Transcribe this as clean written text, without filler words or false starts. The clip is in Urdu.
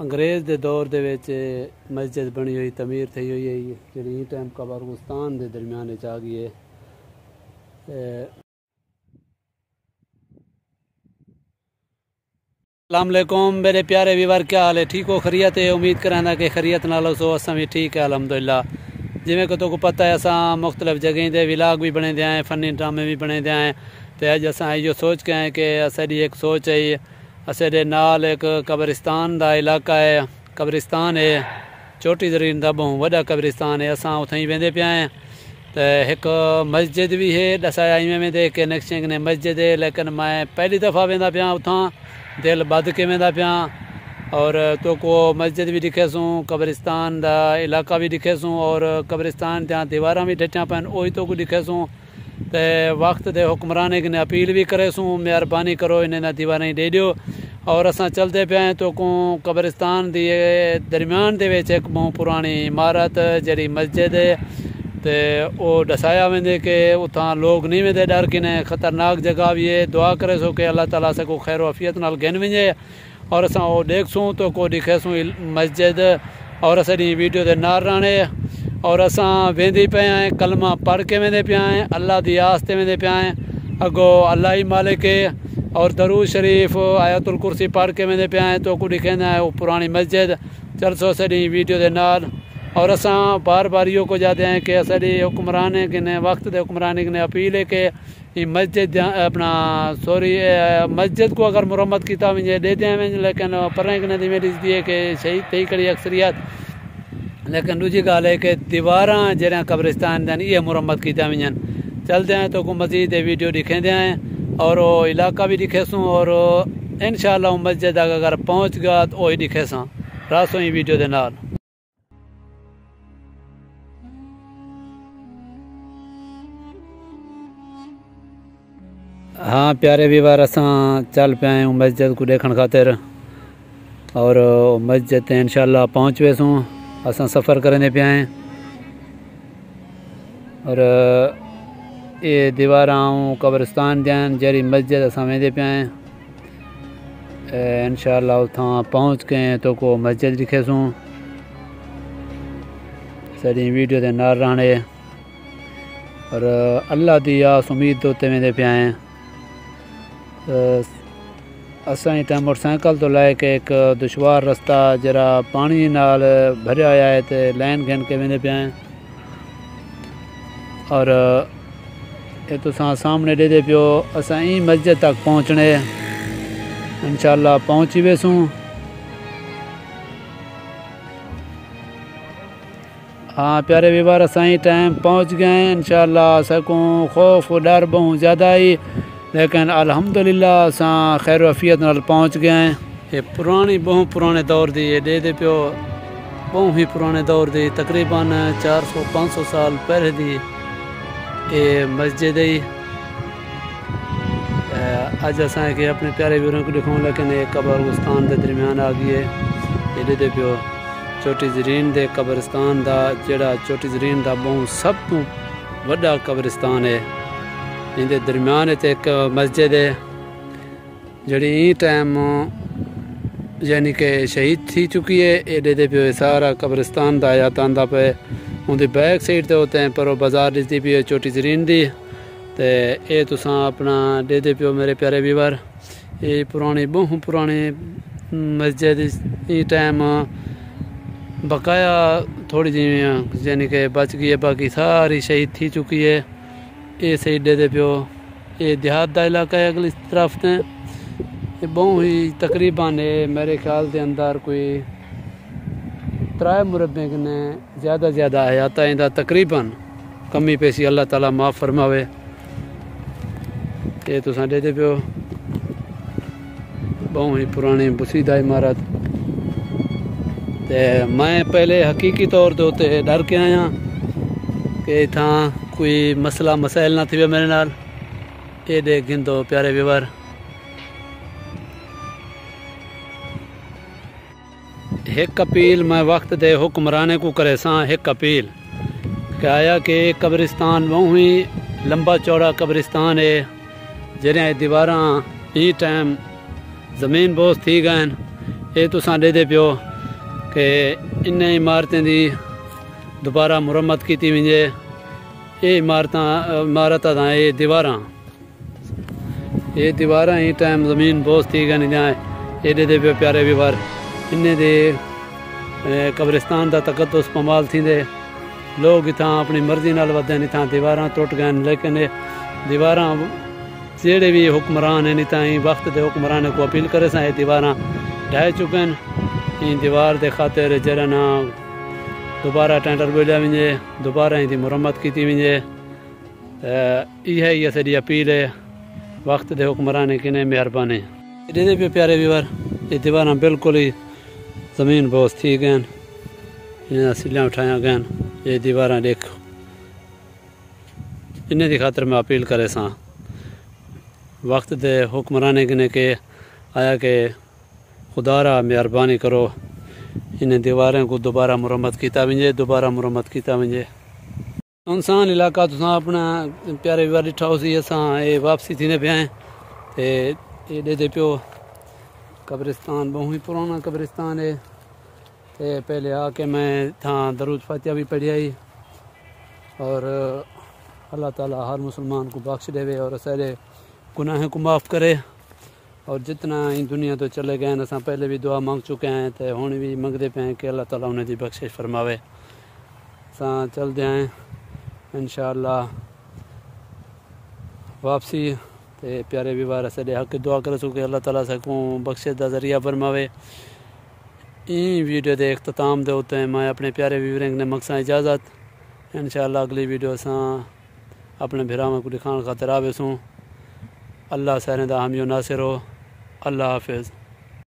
انگریز دے دور دے وچ مسجد بنی ہوئی تعمیر تھی ہوئی ہے جڑی ٹائم قبرستان دے درمیان وچ آ گئی ہے۔ السلام علیکم میرے پیارے ویور، کیا حال ہے؟ ٹھیک ہو؟ خیریت ہے؟ امید کرانا کہ خیریت نال ہو۔ اساں بھی ٹھیک ہے الحمدللہ۔ جویں کہ تو کو پتہ ہے اساں مختلف جگہیں دے ولاگ بھی بنے دے ہیں، فنی ڈرامے بھی بنے دے ہیں، تے اج اساں یہ سوچ کے آئے کہ اساڈی ایک سوچ ہے اساڈے نال ایک قبرستان دا علاقہ ہے، قبرستان ہے چھوٹی زرین دا بہت وڈا قبرستان ہے، اساں اتھیں ویندے پیا ہیں۔ تے ایک مسجد بھی ہے دسایا ایویں میں دے کہ نقشنگ نے مسجد ہے، لیکن میں پہلی دفعہ ویندا پیا اتھاں دل بد کے ویندا پیا، اور تو کو مسجد بھی دکھے سوں، قبرستان دا علاقہ بھی دکھے سوں، اور قبرستان دیاں دیواراں بھی ڈٹیاں پین وہی تو کو دکھے سوں۔ تے وقت دے حکمرانے نے اپیل بھی کرے سوں مہربانی کرو انہیں دیواراں دے دیو، اور اساں چلتے پے ہیں تو کو قبرستان دی درمیان دے وچ ایک بہت پرانی عمارت جڑی مسجد ہے، تے او دسایا ویندے کہ اتھاں لوگ نہیں ویندے، ڈر کنے خطرناک جگہ بھی ہے۔ دعا کرے سو کہ اللہ تعالیٰ سے کو خیر و عافیت نال گن ونجے، اور اساں او دیکھ سوں تو کو دکھے سوں مسجد، اور اساں ویڈیو دے نال رانے، اور اساں ویندے پے ہیں کلمہ پڑھ کے ویندے پیا ہیں، اللہ دی آستے ویندے پیا ہیں، اگو اللہ ہی مالک ہے، اور درود شریف آیت الکرسی پڑھ کے ویندے پیا ہیں تو کو دکھیندا ہے وہ پرانی مسجد۔ چل سو اساں ویڈیو دے نال، اور اساں بار بار یہ کو جاتے ہیں کہ اساڈے حکمرانے کنے وقت دے حکمرانے کنے اپیل ہے کہ یہ مسجد اپنا مسجد کو اگر مرمت کیتا ونجے دے دیں ونج، لیکن پریں کنے دی میری دی ہے کہ شہید تھی کڑی اکثریت، لیکن دوجی گل ہے کہ دیواراں جڑیاں قبرستان دین یہ مرمت کیتا ونجن۔ چلتے ہیں تو کو مزید ویڈیو دکھیندے ہیں، اور وہ علاقہ بھی دکھے سوں، اور انشاءاللہ مسجد اگر پہنچ گیا تو وہی دکھے ساں راسوں ہی ویڈیو دے نال۔ ہاں پیارے ویور، اساں چل پے ہیں مسجد کو دیکھن خاطر، اور مسجد تے انشاءاللہ پہنچ ویسوں اساں سفر کرنے پے ہیں، اور یہ دیواراں قبرستان دیاں جڑی مسجد اساں ویندے پے ہیں، انشاءاللہ اتھاں پہنچ کے تو کو مسجد دکھے سوں ساری ویڈیو دے نال رہنے، اور اللہ دی آس امید دوتے ویندے پے ہیں۔ اساں ٹائم موٹر سائیکل تو لے کے ایک دشوار رستہ جرا پانی نال بھریا ہوا ہے تے لین گھن کے ویندے پے ہیں، اور یہ تو سامنے دے دے پیو اساں این مسجد تک پہنچنے انشاءاللہ پہنچی ویسوں۔ ہاں پیارے ویور، اساں ٹائم پہنچ گئے ہیں انشاءاللہ۔ سکوں خوف و ڈر بہت زیادہ ہی، لیکن الحمدللہ اساں خیر و عافیت نال پہنچ گئے ہیں۔ یہ پرانی بہت پرانے دور دی یہ دے دے پیو، بہت ہی پرانے دور دی، تقریباً 400-500 سال پہلے دی یہ مسجد ہے۔ اج اساں کہ اپنے پیارے ویوروں کو دکھاؤں، لیکن یہ قبرستان دے درمیان آ گئی ہے۔ یہ دے دے پیو چھوٹی زرین دے قبرستان دا جڑا چھوٹی زرین دا بہت سب تو وڈا قبرستان ہے، ان دے درمیان ایک مسجد ہے جڑی ٹائم یعنی کہ شہید تھی چکی ہے۔ یہ دے دے پیو سارا قبرستان دا آیات آندا پہ، ان دی بیک سائڈ تے ہوتے ہیں پر وہ بازار دستی پی ہے چھوٹی زرین دی، تے اے تساں اپنا دے دے پیو میرے پیارے ویور۔ یہ پرانی بہت پرانی مسجد یہ ٹائم بقایا تھوڑی جی یعنی کہ بچ گئی ہے، باقی ساری شہید تھی چکی ہے۔ یہ سائڈ دے دے پیو یہ دیہات دا علاقہ ہے اگلی طرف تے، یہ بہت ہی تقریباً میرے خیال دے اندر کوئی 3 مربع کنے زیادہ حیات آئندہ تقریباً کمی پیسی اللہ تعالیٰ معاف فرماوے۔ یہ تو دے دے پیو بہت ہی پرانی بسیدہ عمارت، تے میں پہلے حقیقی طور دے ہوتے ڈر کے آیا کہ اتھاں کوئی مسئلہ مسائل نہ تھی میرے نال۔ یہ دیکھ گن دو پیارے ویور، ایک اپیل میں وقت دے حکمرانے کو کرے ساں، ایک اپیل کہ آیا کہ قبرستان بہت ہی لمبا چوڑا قبرستان ہے، جڑیاں دیواراں ای ٹائم زمین بوس تھی گئن، یہ تساں دے پیو کہ ان عمارتیں دی دوبارہ مرمت کیتی ونجے. یہ عمارت یہ دیواراں ہی ٹائم زمین بوجھ تھی گئی جائیں یہ دے پیو پیارے ویور. ان دے قبرستان دا تقدس پمال تھیندے لوگ اتھاں اپنی مرضی نال ودین اتھاں دیواراں ٹوٹ گئے لیکن دیواراں جڑے بھی حکمران ہیں اتھاں وقت دے حکمران کو اپیل کرے سا یہ دیواراں ڈھائے چکن. ان دیوار دے خاطر جڑا نا دوبارہ ٹینڈر بولیا ونجے دوبارہ دی مرمت کیتی ونجے. یہ ساری اپیل ہے وقت دے حکمران کنے مہربانی. دے پہ پیارے ویور یہ دیواراں بالکل ہی زمین بوس تھی گئن سیلیاں اٹھایا گئن. یہ دیواراں دیکھو ان دی خاطر میں اپیل کرے سا وقت دے حکمران کنے کہ آیا کہ خدا را مہربانی کرو ان دیواریں کو دوبارہ مرمت کیتا ونجے دوبارہ مرمت کیتا ونجے. انسان علاقہ تساں اپنا پیارے ویور ڈٹھا ہو سی اساں یہ واپسی تھینے پہ آئیں تے یہ دے پیو قبرستان بہت ہی پرانا قبرستان ہے. تے پہلے آ کے میں تھاں درود فاتحہ بھی پڑھی آئی اور اللہ تعالیٰ ہر مسلمان کو بخش دے اور سارے گناہیں کو معاف کرے. اور جتنا ہی دنیا تو چلے گئے ہیں اساں پہلے بھی دعا مانگ چکے ہیں تے ہن بھی منگدے پے ہیں کہ اللہ تعالیٰ انہیں دی بخشش فرماوے. اساں چل دے ہیں انشاءاللہ واپسی تے پیارے ویوار سارے حق دعا کر سو کہ اللہ تعالیٰ سے کو بخشش دا ذریعہ فرماوے. این ویڈیو دے اختتام دے ہوتے ہیں میں اپنے پیارے ویورنگ نے مقصد اجازت. انشاءاللہ اگلی ویڈیو اساں اپنے بھراواں کو دکھان خاطر آوے سوں. اللہ سارے دا حامی و ناصر ہو. اللہ حافظ.